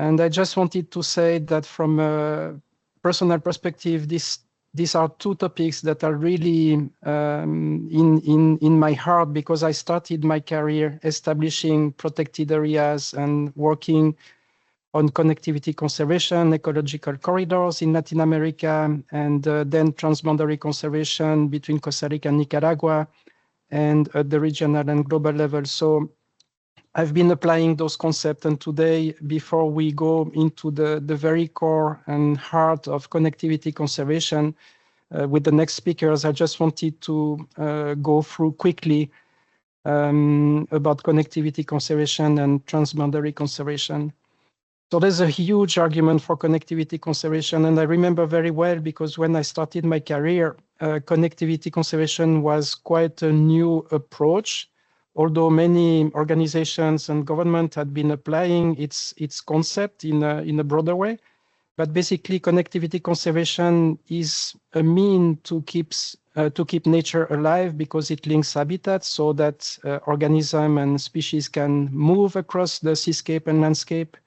And I just wanted to say that from a personal perspective, these are two topics that are really in my heart, because I started my career establishing protected areas and working on connectivity conservation, ecological corridors in Latin America, and then transboundary conservation between Costa Rica and Nicaragua, and at the regional and global level. So I've been applying those concepts, and today, before we go into the very core and heart of connectivity conservation with the next speakers, I just wanted to go through quickly about connectivity conservation and transboundary conservation. So there's a huge argument for connectivity conservation, and I remember very well because when I started my career, connectivity conservation was quite a new approach, although many organizations and government had been applying its concept in a broader way. But basically, connectivity conservation is a mean to keep nature alive, because it links habitats so that organisms and species can move across the seascape and landscape.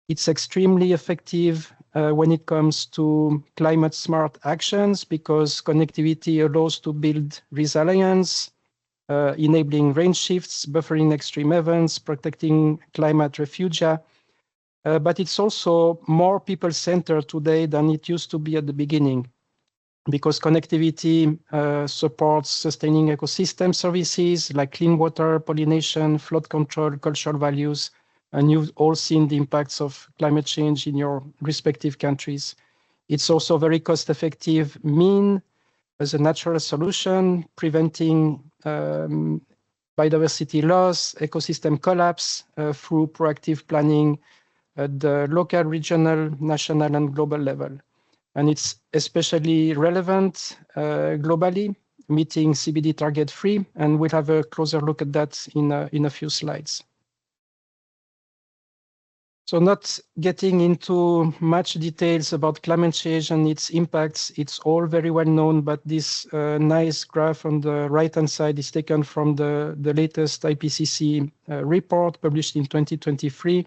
It's extremely effective when it comes to climate smart actions, because connectivity allows to build resilience, enabling range shifts, buffering extreme events, protecting climate refugia. But it's also more people-centered today than it used to be at the beginning, because connectivity supports sustaining ecosystem services like clean water, pollination, flood control, cultural values, and you've all seen the impacts of climate change in your respective countries. It's also very cost-effective mean as a natural solution, preventing biodiversity loss, ecosystem collapse through proactive planning at the local, regional, national, and global level. And it's especially relevant globally, meeting CBD target 3, and we'll have a closer look at that in a few slides. So not getting into much details about climate change and its impacts, it's all very well known, but this nice graph on the right-hand side is taken from the latest IPCC report published in 2023.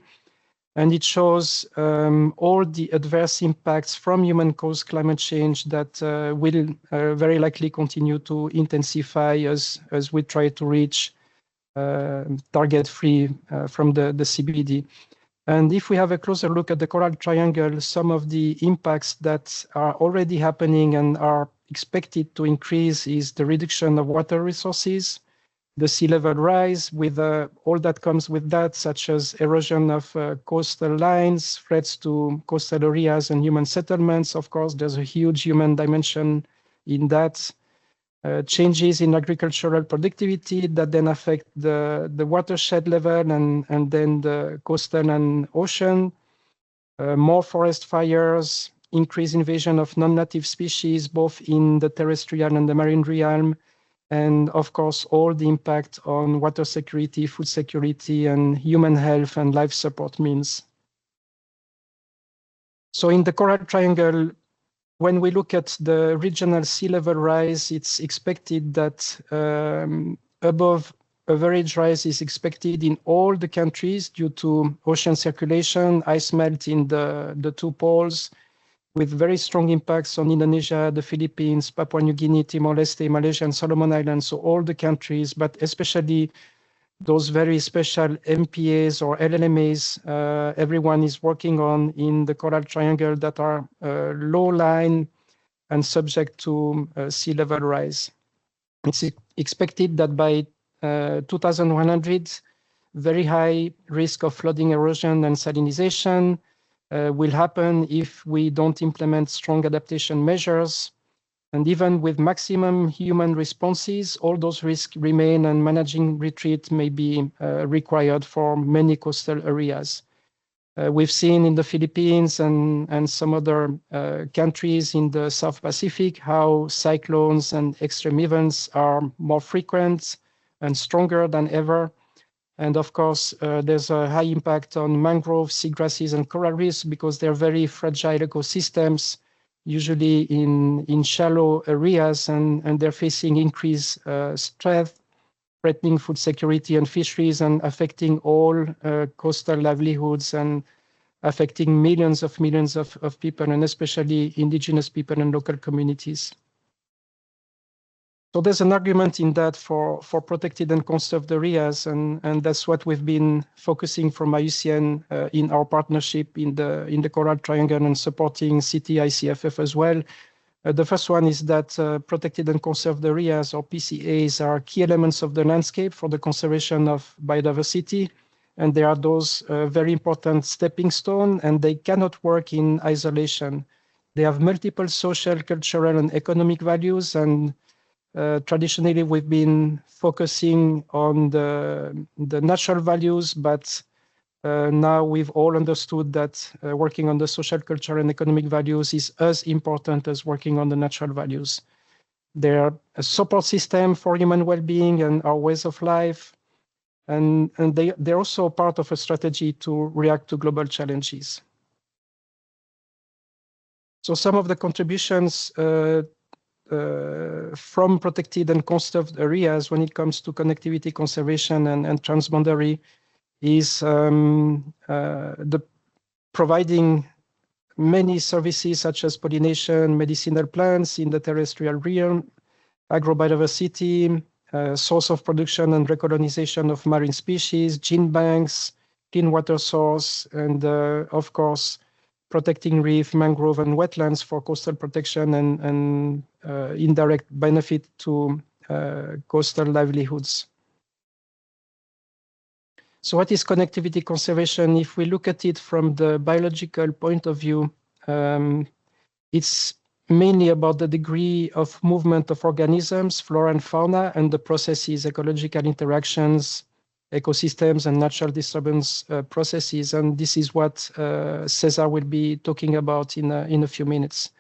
And it shows all the adverse impacts from human-caused climate change that will very likely continue to intensify as we try to reach target 3 from the CBD. And if we have a closer look at the Coral Triangle, some of the impacts that are already happening and are expected to increase is the reduction of water resources, the sea level rise with all that comes with that, such as erosion of coastal lines, threats to coastal areas and human settlements. Of course, there's a huge human dimension in that. Changes in agricultural productivity that then affect the watershed level and then the coastal and ocean. More forest fires, increased invasion of non-native species, both in the terrestrial and the marine realm, and of course, all the impact on water security, food security, and human health and life support means. So in the Coral Triangle, when we look at the regional sea level rise, it's expected that above average rise is expected in all the countries due to ocean circulation, ice melt in the 2 poles, with very strong impacts on Indonesia, the Philippines, Papua New Guinea, Timor-Leste, Malaysia, and Solomon Islands. So all the countries, but especially those very special MPAs or LLMAs everyone is working on in the Coral Triangle that are low line and subject to sea level rise. It's expected that by 2100, very high risk of flooding, erosion, and salinization will happen if we don't implement strong adaptation measures. And even with maximum human responses, all those risks remain, and managing retreat may be required for many coastal areas. We've seen in the Philippines and some other countries in the South Pacific how cyclones and extreme events are more frequent and stronger than ever. And of course, there's a high impact on mangroves, seagrasses, and coral reefs because they're very fragile ecosystems, usually in shallow areas, and they're facing increased stress, threatening food security and fisheries, and affecting all coastal livelihoods and affecting millions of people, and especially indigenous people and local communities. So there's an argument in that for protected and conserved areas, and that's what we've been focusing from IUCN in our partnership in the Coral Triangle and supporting CT-ICFF as well. The first one is that protected and conserved areas, or PCAs, are key elements of the landscape for the conservation of biodiversity, and they are those very important stepping stones, and they cannot work in isolation. They have multiple social, cultural, and economic values, and traditionally, we've been focusing on the natural values, but now we've all understood that working on the social, cultural, and economic values is as important as working on the natural values. They're a support system for human well-being and our ways of life, and they're also part of a strategy to react to global challenges. So some of the contributions from protected and conserved areas when it comes to connectivity conservation and transboundary is the providing many services such as pollination, medicinal plants in the terrestrial realm, agrobiodiversity, source of production and recolonization of marine species, gene banks, clean water source, and of course, protecting reef, mangrove, and wetlands for coastal protection and indirect benefit to coastal livelihoods. So what is connectivity conservation? If we look at it from the biological point of view, it's mainly about the degree of movement of organisms, flora and fauna, and the processes, ecological interactions, ecosystems, and natural disturbance processes. And this is what César will be talking about in a few minutes.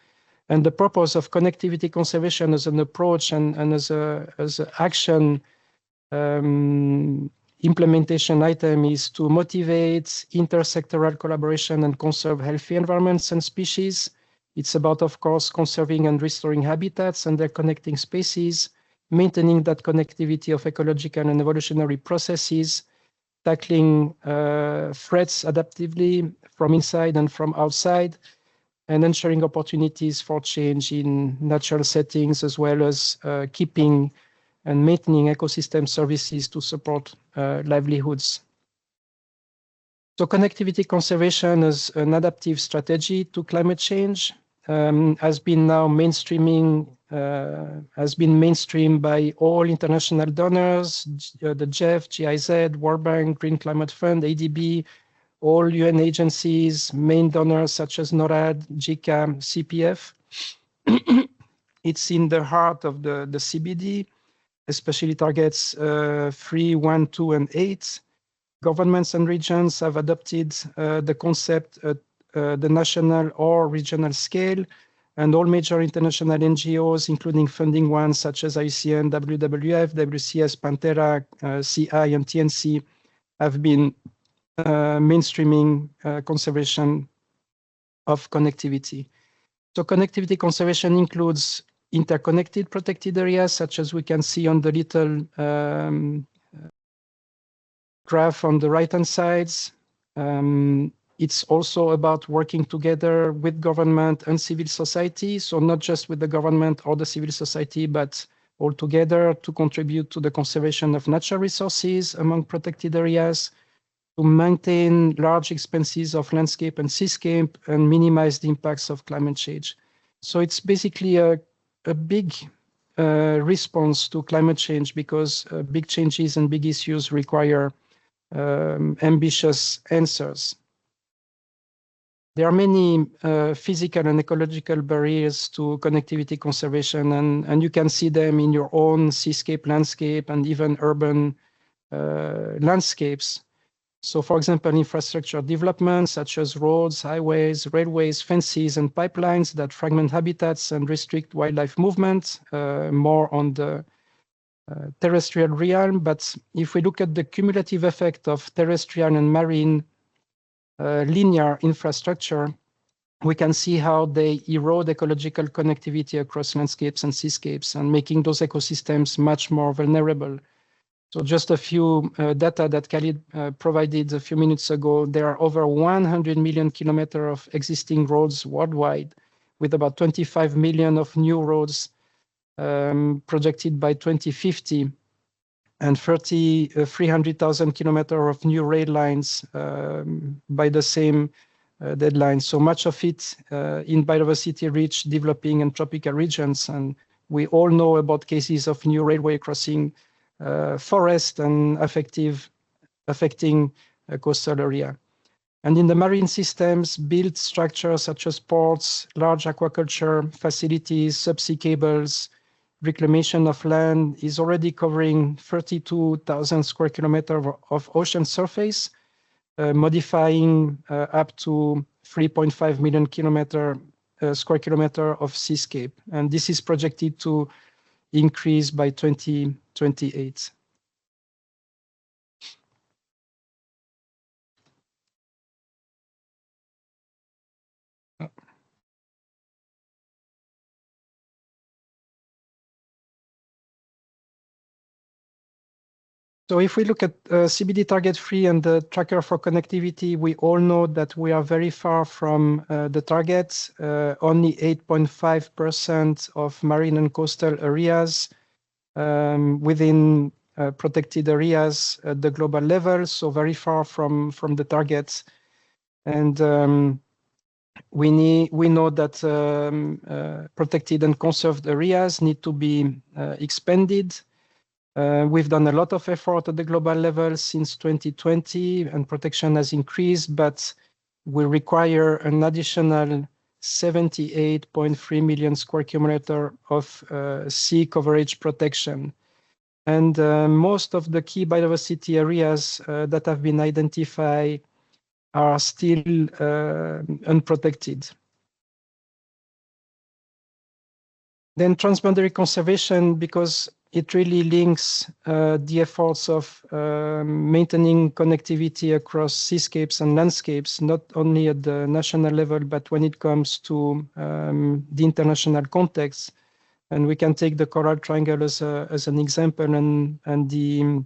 And the purpose of connectivity conservation as an approach and as an action implementation item is to motivate intersectoral collaboration and conserve healthy environments and species. It's about, of course, conserving and restoring habitats and their connecting species, maintaining that connectivity of ecological and evolutionary processes, tackling threats adaptively from inside and from outside, and ensuring opportunities for change in natural settings, as well as keeping and maintaining ecosystem services to support livelihoods. So connectivity conservation as an adaptive strategy to climate change has been now mainstreamed by all international donors, the GEF, GIZ, World Bank, Green Climate Fund, ADB, all UN agencies, main donors such as NORAD, JICA, CPF. It's in the heart of the CBD, especially targets 3, 1, 2, and 8. Governments and regions have adopted the concept at the national or regional scale, and all major international NGOs, including funding ones such as IUCN, WWF, WCS, Pantera, CI, and TNC, have been mainstreaming conservation of connectivity. So connectivity conservation includes interconnected protected areas, such as we can see on the little graph on the right-hand sides. It's also about working together with government and civil society. So not just with the government or the civil society, but all together to contribute to the conservation of natural resources among protected areas, to maintain large expanses of landscape and seascape and minimize the impacts of climate change. So it's basically a big response to climate change, because big changes and big issues require ambitious answers. There are many physical and ecological barriers to connectivity conservation, and you can see them in your own seascape, landscape, and even urban landscapes. So, for example, infrastructure development such as roads, highways, railways, fences, and pipelines that fragment habitats and restrict wildlife movement, more on the terrestrial realm. But if we look at the cumulative effect of terrestrial and marine linear infrastructure, we can see how they erode ecological connectivity across landscapes and seascapes, and making those ecosystems much more vulnerable. So just a few data that Khalid provided a few minutes ago. There are over 100 million kilometers of existing roads worldwide, with about 25 million of new roads projected by 2050, and 300,000 kilometers of new rail lines by the same deadline. So much of it in biodiversity-rich, developing and tropical regions. And we all know about cases of new railway crossing forest and affecting a coastal area. And in the marine systems, built structures such as ports, large aquaculture facilities, subsea cables, reclamation of land is already covering 32,000 square kilometers of ocean surface, modifying up to 3.5 million square kilometer of seascape. And this is projected to increase by 2028. So if we look at CBD target 3 and the tracker for connectivity, we all know that we are very far from the target. Only 8.5% of marine and coastal areas within protected areas at the global level, so very far from the targets. And we know that protected and conserved areas need to be expanded. We've done a lot of effort at the global level since 2020, and protection has increased, but we require an additional 78.3 million square kilometers of sea coverage protection. And most of the key biodiversity areas that have been identified are still unprotected. Then transboundary conservation, because it really links the efforts of maintaining connectivity across seascapes and landscapes, not only at the national level, but when it comes to the international context. And we can take the Coral Triangle as an example, and the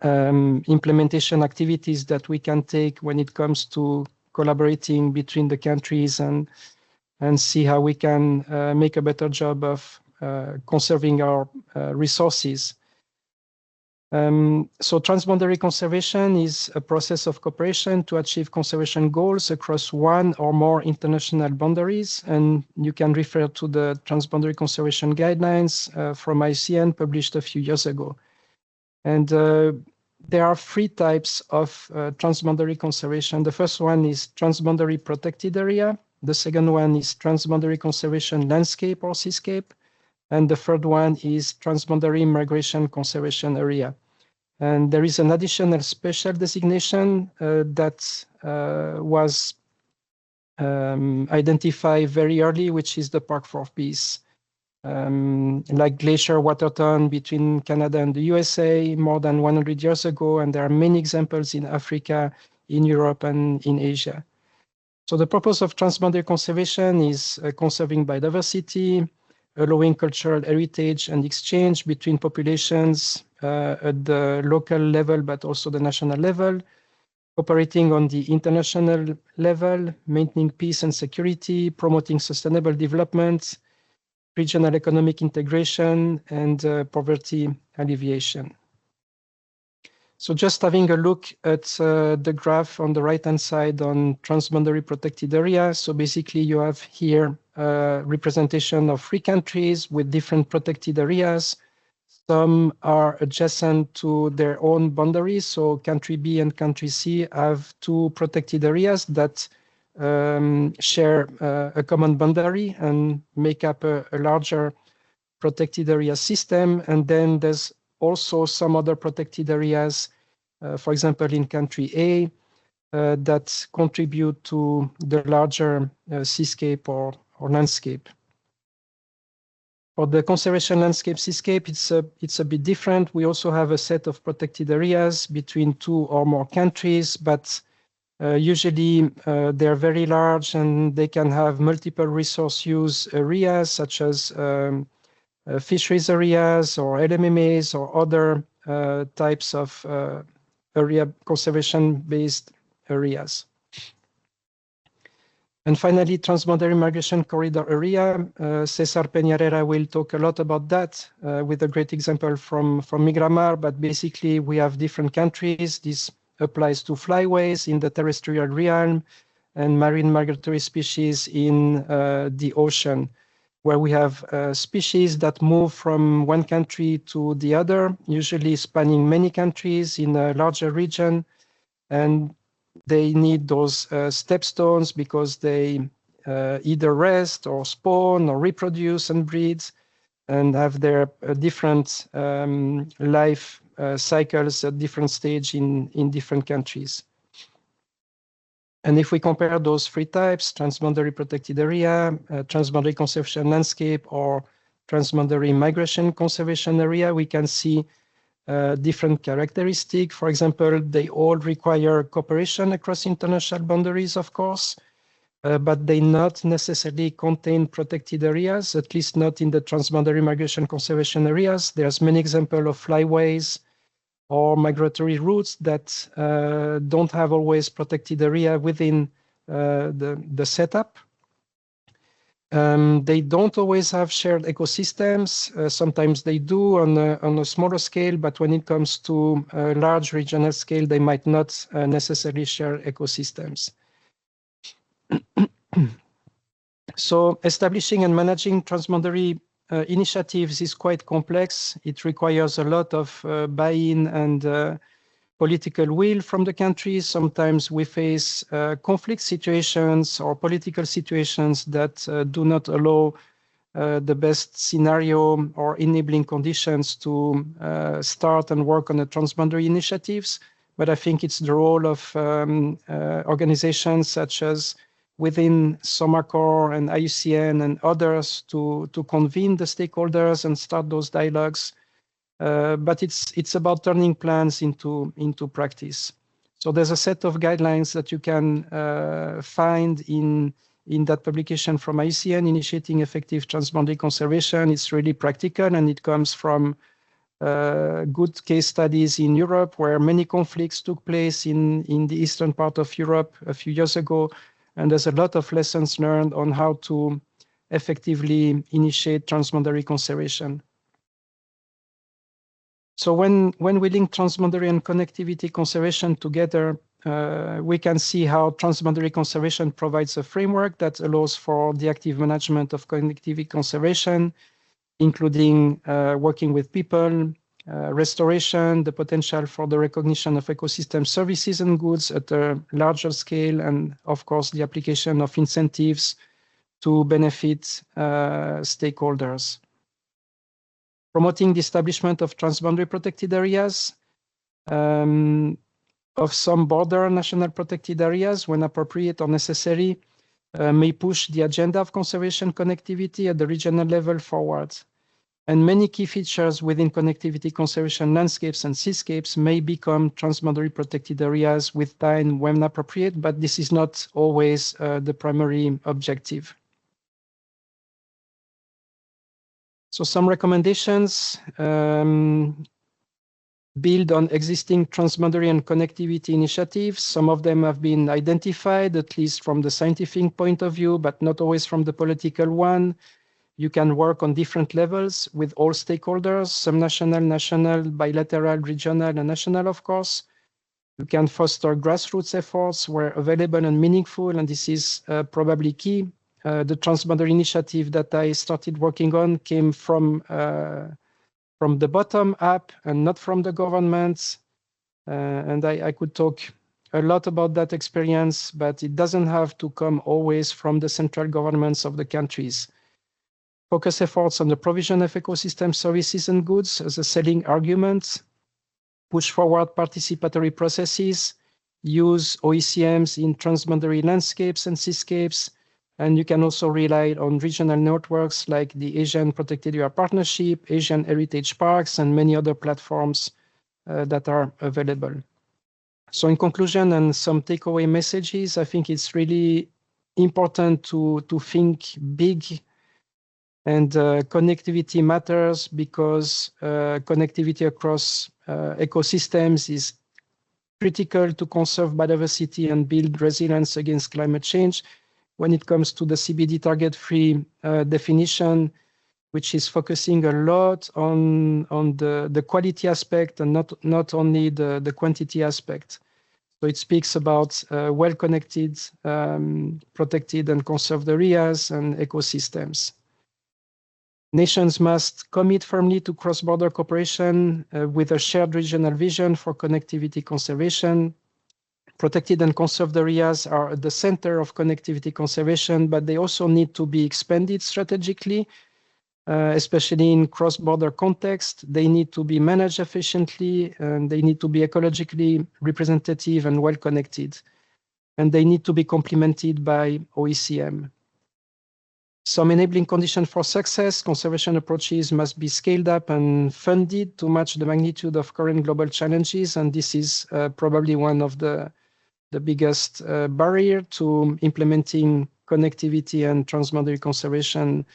implementation activities that we can take when it comes to collaborating between the countries and see how we can make a better job of conserving our resources. So transboundary conservation is a process of cooperation to achieve conservation goals across one or more international boundaries. And you can refer to the transboundary conservation guidelines from IUCN published a few years ago. And there are three types of transboundary conservation. The first one is transboundary protected area. The second one is transboundary conservation landscape or seascape. And the third one is transboundary migration conservation area. And there is an additional special designation that was identified very early, which is the Park for Peace. Like Glacier Waterton between Canada and the USA more than 100 years ago. And there are many examples in Africa, in Europe, and in Asia. So the purpose of transboundary conservation is conserving biodiversity, allowing cultural heritage and exchange between populations at the local level, but also the national level, operating on the international level, maintaining peace and security, promoting sustainable development, regional economic integration, and poverty alleviation. So just having a look at the graph on the right-hand side on transboundary protected area. So basically you have here representation of 3 countries with different protected areas. Some are adjacent to their own boundaries. So country B and country C have 2 protected areas that share a common boundary and make up a larger protected area system. And then there's also some other protected areas, for example, in country A, that contribute to the larger seascape or landscape. For the conservation landscape seascape, it's a bit different. We also have a set of protected areas between 2 or more countries, but usually they're very large and they can have multiple resource use areas such as fisheries areas or LMMAs or other types of area conservation-based areas. And finally, Transboundary Migration Corridor Area. Cesar Peñarera will talk a lot about that with a great example from Migramar, but basically we have different countries. This applies to flyways in the terrestrial realm and marine migratory species in the ocean, where we have species that move from one country to the other, usually spanning many countries in a larger region. And they need those stepstones because they either rest or spawn or reproduce and breed and have their different life cycles at different stage in different countries. And if we compare those three types, transboundary protected area, transboundary conservation landscape, or transboundary migration conservation area, we can see different characteristics. For example, they all require cooperation across international boundaries, of course, but they not necessarily contain protected areas, at least not in the transboundary migration conservation areas. There's many examples of flyways or migratory routes that don't have always protected area within the setup. They don't always have shared ecosystems. Sometimes they do on a smaller scale, but when it comes to a large regional scale, they might not necessarily share ecosystems. So establishing and managing transboundary initiatives is quite complex. It requires a lot of buy-in and political will from the countries. Sometimes we face conflict situations or political situations that do not allow the best scenario or enabling conditions to start and work on the transboundary initiatives. But I think it's the role of organizations such as within SOMACORE and IUCN and others to convene the stakeholders and start those dialogues. But it's about turning plans into practice. So there's a set of guidelines that you can find in that publication from IUCN, Initiating Effective Transboundary Conservation. It's really practical, and it comes from good case studies in Europe, where many conflicts took place in the eastern part of Europe a few years ago. And there's a lot of lessons learned on how to effectively initiate transboundary conservation. So when we link transboundary and connectivity conservation together, we can see how transboundary conservation provides a framework that allows for the active management of connectivity conservation, including working with people, restoration, the potential for the recognition of ecosystem services and goods at a larger scale, and of course the application of incentives to benefit stakeholders. Promoting the establishment of transboundary protected areas, of some border national protected areas when appropriate or necessary, may push the agenda of conservation connectivity at the regional level forward. And many key features within connectivity conservation landscapes and seascapes may become transboundary protected areas with time when appropriate, but this is not always the primary objective. So some recommendations build on existing transboundary and connectivity initiatives. Some of them have been identified, at least from the scientific point of view, but not always from the political one. You can work on different levels with all stakeholders, subnational, national, bilateral, regional, and national, of course. You can foster grassroots efforts where available and meaningful, and this is probably key. The transboundary initiative that I started working on came from the bottom up and not from the governments. And I could talk a lot about that experience, but it doesn't have to come always from the central governments of the countries. Focus efforts on the provision of ecosystem services and goods as a selling argument. Push forward participatory processes. Use OECMs in transboundary landscapes and seascapes. And you can also rely on regional networks like the Asian Protected Area Partnership, Asian Heritage Parks, and many other platforms that are available. So in conclusion, and some takeaway messages, I think it's really important to think big And connectivity matters because connectivity across ecosystems is critical to conserve biodiversity and build resilience against climate change. When it comes to the CBD target-free definition, which is focusing a lot on the quality aspect and not only the quantity aspect. So it speaks about well-connected, protected and conserved areas and ecosystems. Nations must commit firmly to cross-border cooperation with a shared regional vision for connectivity conservation. Protected and conserved areas are at the center of connectivity conservation, but they also need to be expanded strategically, especially in cross-border context. They need to be managed efficiently, and they need to be ecologically representative and well-connected. And they need to be complemented by OECM. Some enabling conditions for success: conservation approaches must be scaled up and funded to match the magnitude of current global challenges. And this is probably one of the biggest barrier to implementing connectivity and transboundary conservation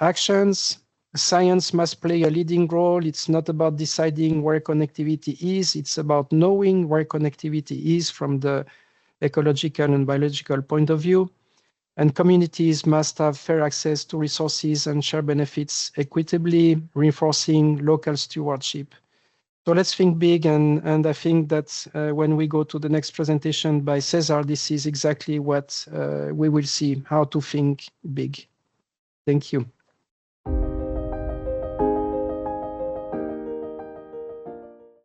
actions. Science must play a leading role. It's not about deciding where connectivity is. It's about knowing where connectivity is from the ecological and biological point of view. And communities must have fair access to resources and share benefits equitably, reinforcing local stewardship. So let's think big, and I think that when we go to the next presentation by Cesar, this is exactly what we will see, how to think big. Thank you.